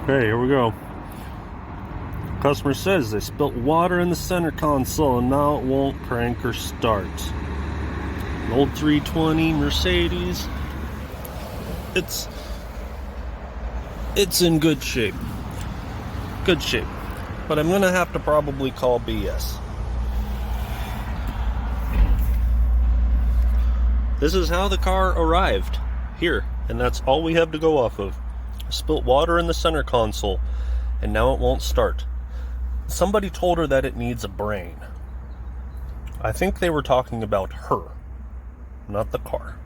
Okay, here we go. Customer says they spilt water in the center console and now it won't crank or start. An old 320 Mercedes. It's in good shape. Good shape. But I'm gonna have to probably call BS. This is how the car arrived here, and that's all we have to go off of. Spilt water in the center console, and now it won't start. Somebody told her that it needs a brain. I think they were talking about her, not the car.